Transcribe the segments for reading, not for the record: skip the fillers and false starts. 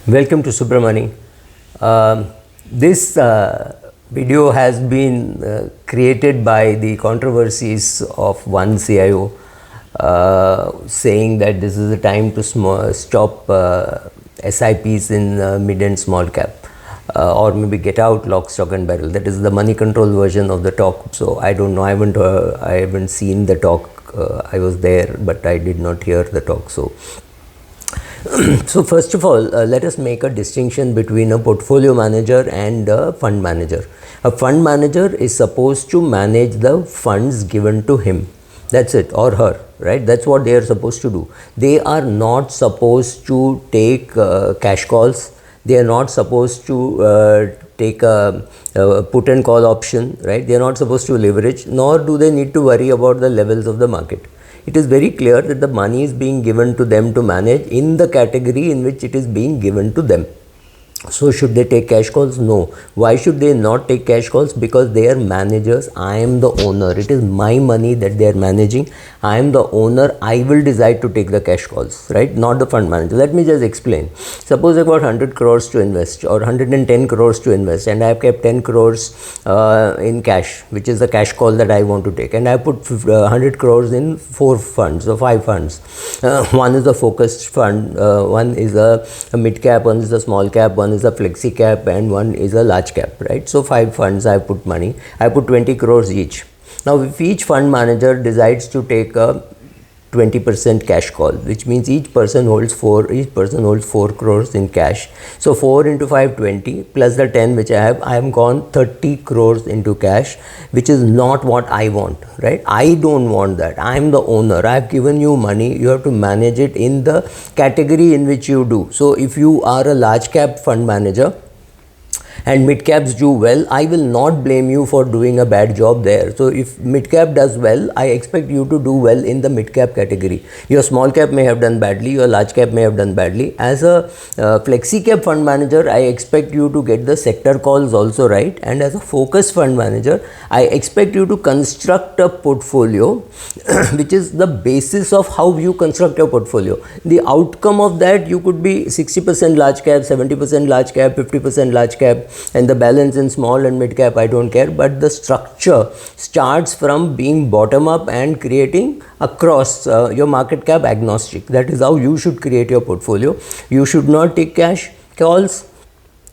Welcome to Subramani. This video has been created by the controversies of one CIO saying that this is the time to stop SIPs in mid and small cap, or maybe get out lock, stock and barrel. That is the money control version of the talk. So I don't know, I haven't seen the talk. I was there, but I did not hear the talk. So first of all, let us make a distinction between a portfolio manager and a fund manager. A fund manager is supposed to manage the funds given to him. That's it, or her, right? That's what they are supposed to do. They are not supposed to take cash calls. They are not supposed to take a put and call option, right? They are not supposed to leverage, nor do they need to worry about the levels of the market. It is very clear that the money is being given to them to manage in the category in which it is being given to them. So should they take cash calls? No. Why should they not take cash calls? Because they are managers. I am the owner. It is my money that they are managing. I am the owner. I will decide to take the cash calls, right? Not the fund manager. Let me just explain. Suppose I got 100 crores to invest or 110 crores to invest, and I have kept 10 crores in cash, which is the cash call that I want to take, and I put 100 crores in 4 funds or 5 funds. One is a focused fund, one is a mid cap, one is a small cap, one is a flexi cap, and one is a large cap, right? So 5 funds I put money. I put 20 crores each. Now if each fund manager decides to take a 20% cash call, which means each person holds 4 crores in cash. So 4 into 5, 20, plus the 10 which I am gone 30 crores into cash, which is not what I want, right? I don't want that. I am the owner. I have given you money. You have to manage it in the category in which you do. So if you are a large cap fund manager and mid caps do well, I will not blame you for doing a bad job there. So if mid cap does well, I expect you to do well in the mid cap category. Your small cap may have done badly, your large cap may have done badly. As a flexi cap fund manager, I expect you to get the sector calls also right, and as a focus fund manager, I expect you to construct a portfolio which is the basis of how you construct your portfolio. The outcome of that, you could be 60% large cap, 70% large cap, 50% large cap, and the balance in small and mid cap, I don't care, but the structure starts from being bottom up and creating across your market cap agnostic. That is how you should create your portfolio. You should not take cash calls.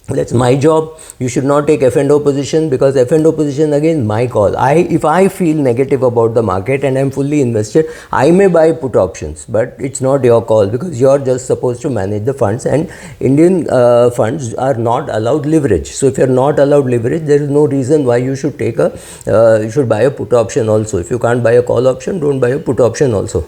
That's my job. You should not take F&O position, because F&O position, again, my call. If I feel negative about the market and I'm fully invested, I may buy put options, but it's not your call, because you're just supposed to manage the funds, and Indian funds are not allowed leverage. So if you're not allowed leverage, there is no reason why you should take you should buy a put option also. If you can't buy a call option, don't buy a put option also.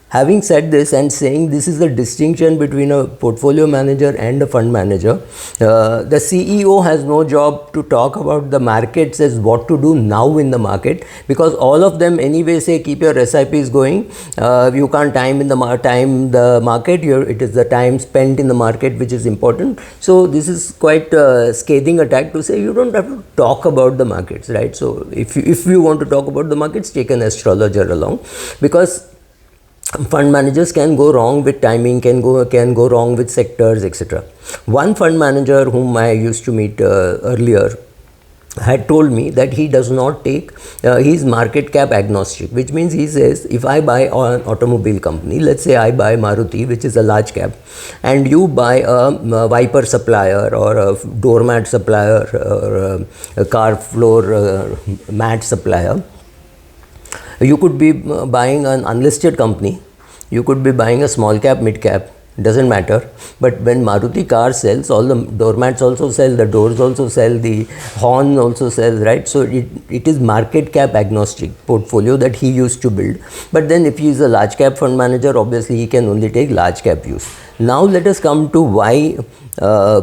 Having said this and saying this is the distinction between a portfolio manager and a fund manager, the CEO has no job to talk about the markets as what to do now in the market, because all of them anyway say keep your SIPs going. You can't time the market. It is the time spent in the market which is important. So this is quite a scathing attack to say you don't have to talk about the markets, right? So if you want to talk about the markets, take an astrologer along, because fund managers can go wrong with timing, can go wrong with sectors, etc. One fund manager whom I used to meet earlier had told me that he does not take, he's market cap agnostic, which means he says if I buy an automobile company, let's say I buy Maruti, which is a large cap, and you buy a wiper supplier or a doormat supplier or a car floor mat supplier. You could be buying an unlisted company, you could be buying a small cap, mid cap, doesn't matter. But when Maruti car sells, all the doormats also sell, the doors also sell, the horn also sells, right? So it is market cap agnostic portfolio that he used to build. But then if he is a large cap fund manager, obviously he can only take large cap views. Now let us come to why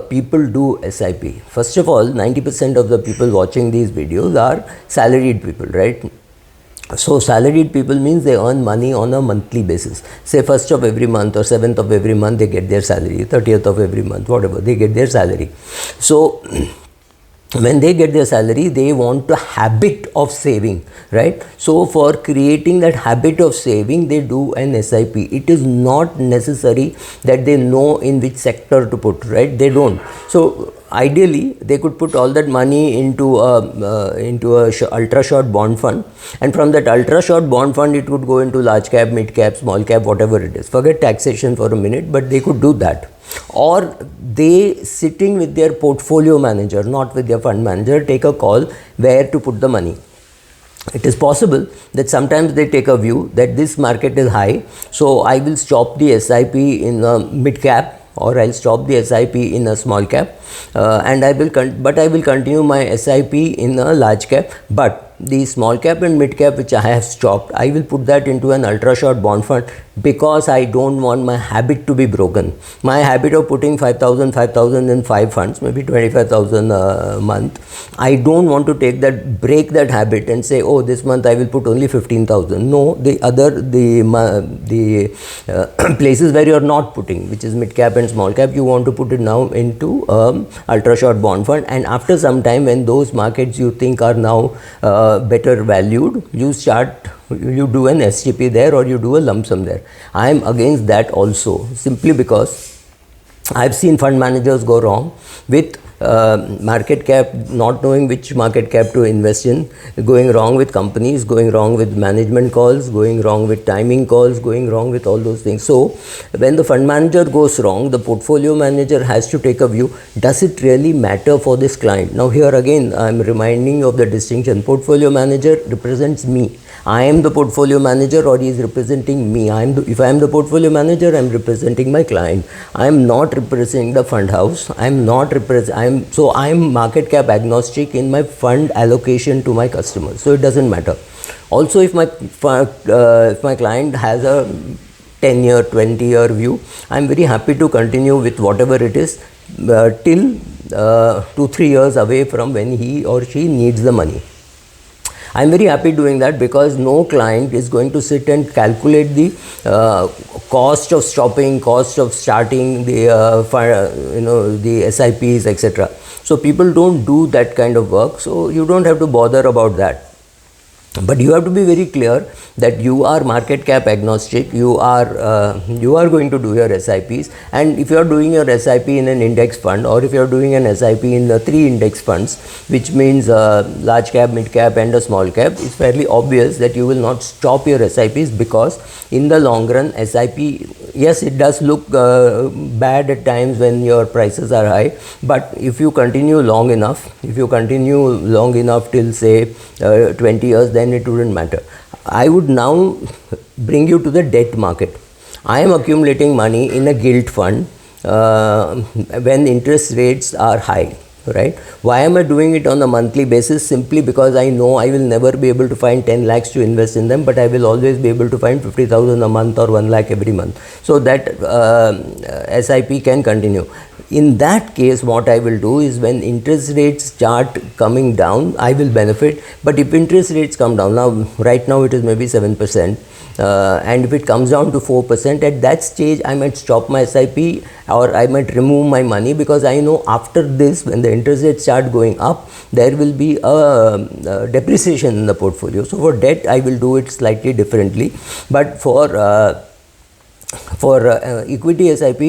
people do SIP. First of all, 90% of the people watching these videos are salaried people, right? So salaried people means they earn money on a monthly basis. Say 1st of every month or 7th of every month they get their salary, 30th of every month, whatever, they get their salary. So when they get their salary, they want a habit of saving, right? So for creating that habit of saving, they do an SIP. It is not necessary that they know in which sector to put, right? They don't. So ideally they could put all that money into a ultra short bond fund, and from that ultra short bond fund it would go into large cap, mid cap, small cap, whatever it is. Forget taxation for a minute, but they could do that. Or they, sitting with their portfolio manager, not with their fund manager, take a call where to put the money. It is possible that sometimes they take a view that this market is high, so I will stop the SIP in a mid cap, or I'll stop the SIP in a small cap, and I will continue my SIP in a large cap. But the small cap and mid cap which I have stopped, I will put that into an ultra short bond fund, because I don't want my habit to be broken. My habit of putting 5,000 in 5 funds, maybe 25,000 a month, I don't want to break that habit and say, oh, this month I will put only 15,000. No, the places where you are not putting, which is mid cap and small cap, you want to put it now into ultra short bond fund. And after some time, when those markets you think are now better valued, you do an STP there, or you do a lump sum there. I am against that also, simply because I've seen fund managers go wrong with market cap, not knowing which market cap to invest in, going wrong with companies, going wrong with management calls, going wrong with timing calls, going wrong with all those things. So when the fund manager goes wrong, the portfolio manager has to take a view, does it really matter for this client? Now here again I am reminding you of the distinction. Portfolio manager represents me. I am the portfolio manager, or he is representing me. If I am the portfolio manager, I am representing my client. I am not representing the fund house. I am market cap agnostic in my fund allocation to my customers. So it doesn't matter. Also, if my client has a 10-year, 20-year view, I am very happy to continue with whatever it is till 2-3 years away from when he or she needs the money. I am very happy doing that, because no client is going to sit and calculate the cost of stopping, cost of starting the the SIPs, etc. So people don't do that kind of work, so you don't have to bother about that. But you have to be very clear that you are market cap agnostic. You are going to do your SIPs, and if you are doing your SIP in an index fund, or if you are doing an SIP in the 3 index funds, which means large cap, mid cap and a small cap, it's fairly obvious that you will not stop your SIPs, because in the long run, SIP, yes, it does look bad at times when your prices are high, but if you continue long enough till say 20 years, then it wouldn't matter. I would now bring you to the debt market. I am accumulating money in a gilt fund when interest rates are high, right? Why am I doing it on a monthly basis? Simply because I know I will never be able to find 10 lakhs to invest in them, but I will always be able to find 50,000 a month or 1 lakh every month. So that SIP can continue. In that case, what I will do is, when interest rates start coming down, I will benefit. But if interest rates come down, right now it is maybe 7%, and if it comes down to 4%, at that stage I might stop my SIP, or I might remove my money, because I know after this, when the interest rates start going up, there will be a depreciation in the portfolio. So for debt, I will do it slightly differently, but for equity SIP,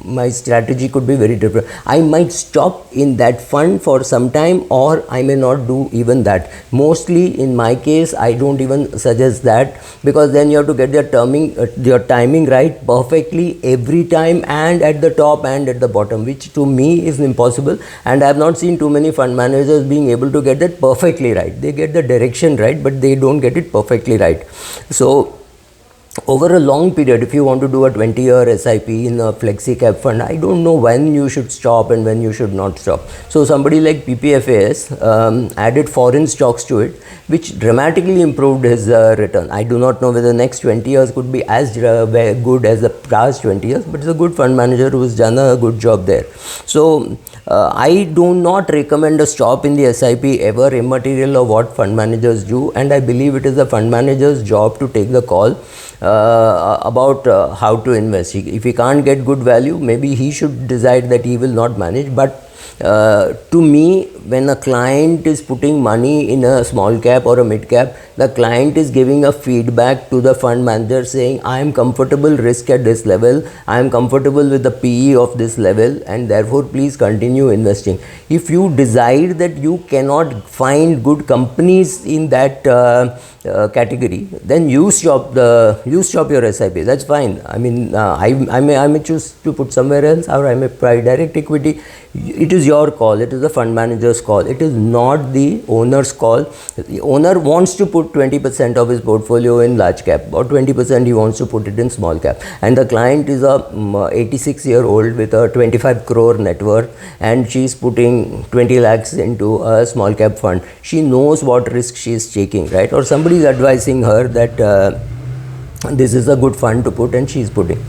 my strategy could be very different. I might stop in that fund for some time, or I may not do even that. Mostly in my case, I don't even suggest that, because then you have to get your timing right perfectly every time, and at the top and at the bottom, which to me is impossible. And I have not seen too many fund managers being able to get that perfectly right. They get the direction right, but they don't get it perfectly right. So over a long period, if you want to do a 20-year SIP in a flexi cap fund, I don't know when you should stop and when you should not stop. So somebody like PPFAS added foreign stocks to it, which dramatically improved his return. I do not know whether the next 20 years could be as good as the past 20 years, but it's a good fund manager who has done a good job there. So I do not recommend a stop in the SIP ever, immaterial of what fund managers do, and I believe it is the fund manager's job to take the call about how to invest. If he can't get good value, maybe he should decide that he will not manage. But To me, when a client is putting money in a small cap or a mid cap, the client is giving a feedback to the fund manager saying, I am comfortable risk at this level, I am comfortable with the PE of this level, and therefore please continue investing. If you decide that you cannot find good companies in that category, then you stop your SIP. That's fine. I mean, I may choose to put somewhere else, or I may buy direct equity. It is your call. It is the fund manager's call. It is not the owner's call. The owner wants to put 20% of his portfolio in large cap, or 20% he wants to put it in small cap, and the client is a 86-year-old with a 25 crore net worth, and she is putting 20 lakhs into a small cap fund. She knows what risk she is taking, right? Or somebody is advising her that this is a good fund to put, and she is putting.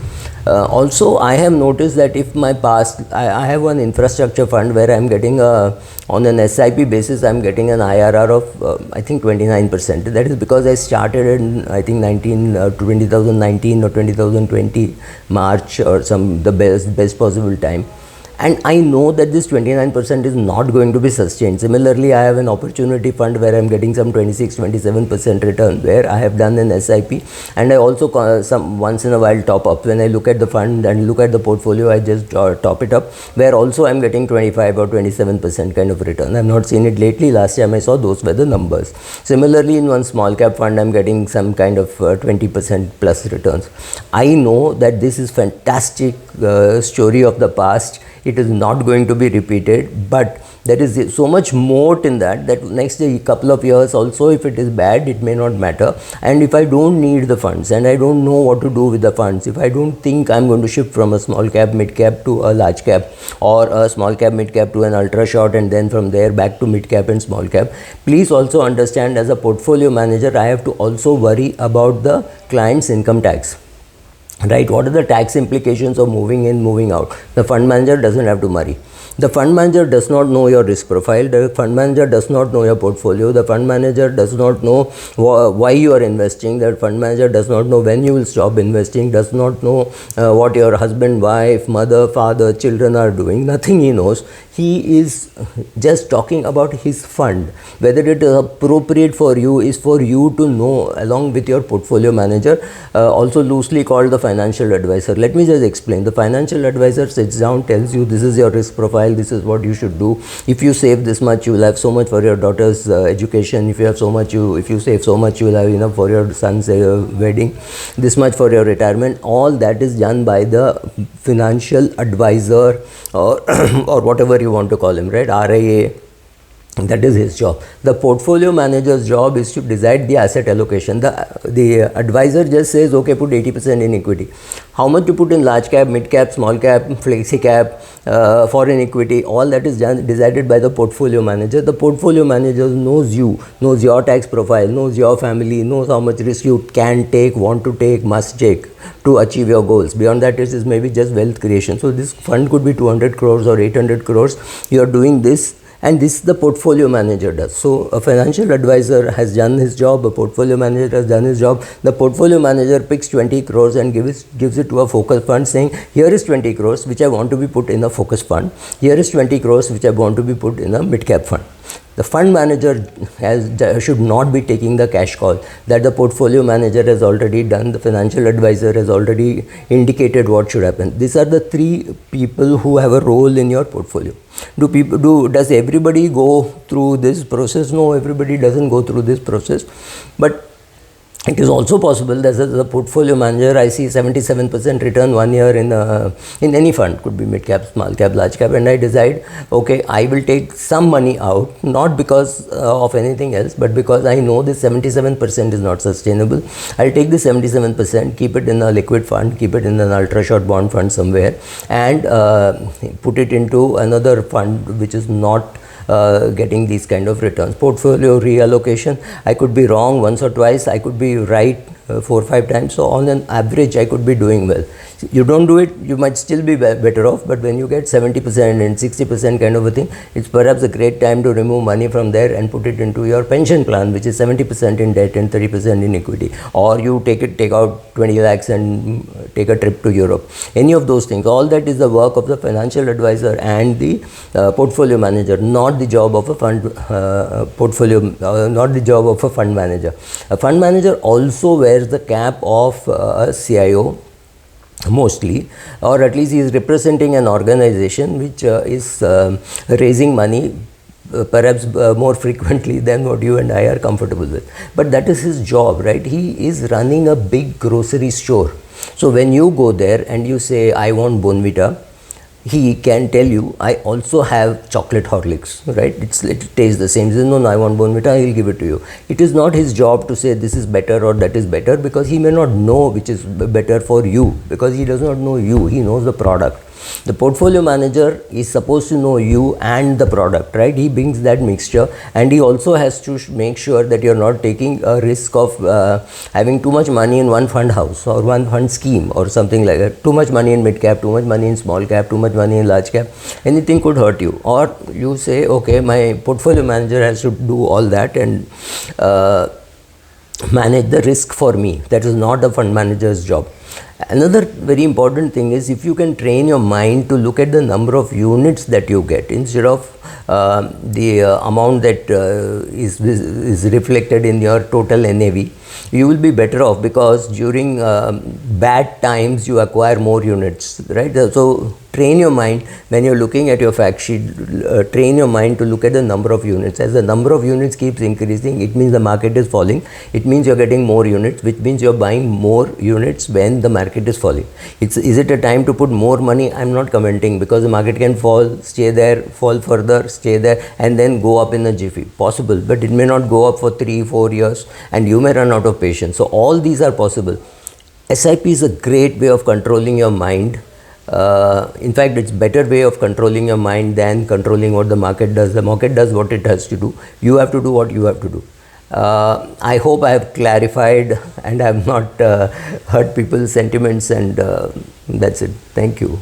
Also, I have noticed that if my past, I have one infrastructure fund where I am getting on an SIP basis, I am getting an IRR of I think 29%. That is because I started in I think 2019 or 2020 March, or the best possible time. And I know that this 29% is not going to be sustained. Similarly, I have an opportunity fund where I am getting some 26-27% return, where I have done an SIP, and I also once in a while top up. When I look at the fund and look at the portfolio, I just top it up, where also I am getting 25 or 27% kind of return. I have not seen it lately. Last time I saw those were the numbers. Similarly, in one small cap fund, I am getting some kind of 20% plus returns. I know that this is fantastic story of the past. It is not going to be repeated, but there is so much moat in that next couple of years also, if it is bad, it may not matter. And if I don't need the funds and I don't know what to do with the funds, if I don't think I'm going to shift from a small cap, mid cap to a large cap, or a small cap, mid cap to an ultra short, and then from there back to mid cap and small cap, please also understand, as a portfolio manager, I have to also worry about the client's income tax. Right? What are the tax implications of moving in, moving out? The fund manager doesn't have to worry. The fund manager does not know your risk profile. The fund manager does not know your portfolio. The fund manager does not know why you are investing. The fund manager does not know when you will stop investing, does not know what your husband, wife, mother, father, children are doing. Nothing he knows. He is just talking about his fund. Whether it is appropriate for you is for you to know, along with your portfolio manager, also loosely called the financial advisor. Let me just explain. The financial advisor sits down, tells you this is your risk profile, this is what you should do. If you save this much, you will have so much for your daughter's education. If you have so much, if you save so much, you will have enough for your son's wedding. This much for your retirement. All that is done by the financial advisor, or or whatever you want to call him, right? RIA. That is his job. The portfolio manager's job is to decide the asset allocation. The advisor just says, okay, put 80% in equity. How much to put in large cap, mid cap, small cap, flexi cap, foreign equity, all that is decided by the portfolio manager. The portfolio manager knows you, knows your tax profile, knows your family, knows how much risk you can take, want to take, must take to achieve your goals. Beyond that, it is maybe just wealth creation. So this fund could be 200 crores or 800 crores. You are doing this, and this the portfolio manager does. So a financial advisor has done his job, a portfolio manager has done his job. The portfolio manager picks 20 crores and gives it to a focus fund, saying, here is 20 crores which I want to be put in a focus fund. Here is 20 crores which I want to be put in a mid cap fund. The fund manager should not be taking the cash call. That the portfolio manager has already done. The financial advisor has already indicated what should happen. These are the three people who have a role in your portfolio. Does everybody go through this process? No, everybody doesn't go through this process. But it is also possible that as a portfolio manager, I see 77% return 1 year in any fund, could be mid cap, small cap, large cap, and I decide, okay, I will take some money out, not because of anything else, but because I know this 77% is not sustainable. I'll take the 77%, keep it in a liquid fund, keep it in an ultra short bond fund somewhere, and put it into another fund which is not getting these kind of returns. Portfolio reallocation, I could be wrong once or twice, I could be right 4 or 5 times. So on an average, I could be doing well. You don't do it, you might still be better off, but when you get 70% and 60% kind of a thing, it's perhaps a great time to remove money from there and put it into your pension plan, which is 70% in debt and 30% in equity. Or you take out 20 lakhs and take a trip to Europe. Any of those things, all that is the work of the financial advisor and the portfolio manager, not the job of a fund not the job of a fund manager. A fund manager also wears the cap of a CIO mostly, or at least he is representing an organization which is raising money perhaps more frequently than what you and I are comfortable with. But that is his job, right? He is running a big grocery store. So when you go there and you say, I want Bournvita, he can tell you, I also have chocolate Horlicks, right? It tastes the same. He says, no, I want Bournvita, he will give it to you. It is not his job to say this is better or that is better, because he may not know which is better for you, because he does not know you, he knows the product. The portfolio manager is supposed to know you and the product, right? He brings that mixture, and he also has to make sure that you're not taking a risk of having too much money in one fund house or one fund scheme or something like that. Too much money in mid cap, too much money in small cap, too much money in large cap. Anything could hurt you. Or you say, okay, my portfolio manager has to do all that and manage the risk for me. That is not a fund manager's job. Another very important thing is, if you can train your mind to look at the number of units that you get instead of the amount that is reflected in your total NAV, you will be better off, because during bad times you acquire more units, right? So train your mind when you're looking at your fact sheet, train your mind to look at the number of units. As the number of units keeps increasing, it means the market is falling. It means you're getting more units, which means you're buying more units when the market is falling. Is it a time to put more money? I'm not commenting, because the market can fall, stay there, fall further, stay there, and then go up in a jiffy. Possible, but it may not go up for 3-4 years, and you may run out of patience. So all these are possible. SIP is a great way of controlling your mind. In fact, it's better way of controlling your mind than controlling what the market does. The market does what it has to do. You have to do what you have to do. I hope I have clarified and I have not hurt people's sentiments, and that's it. Thank you.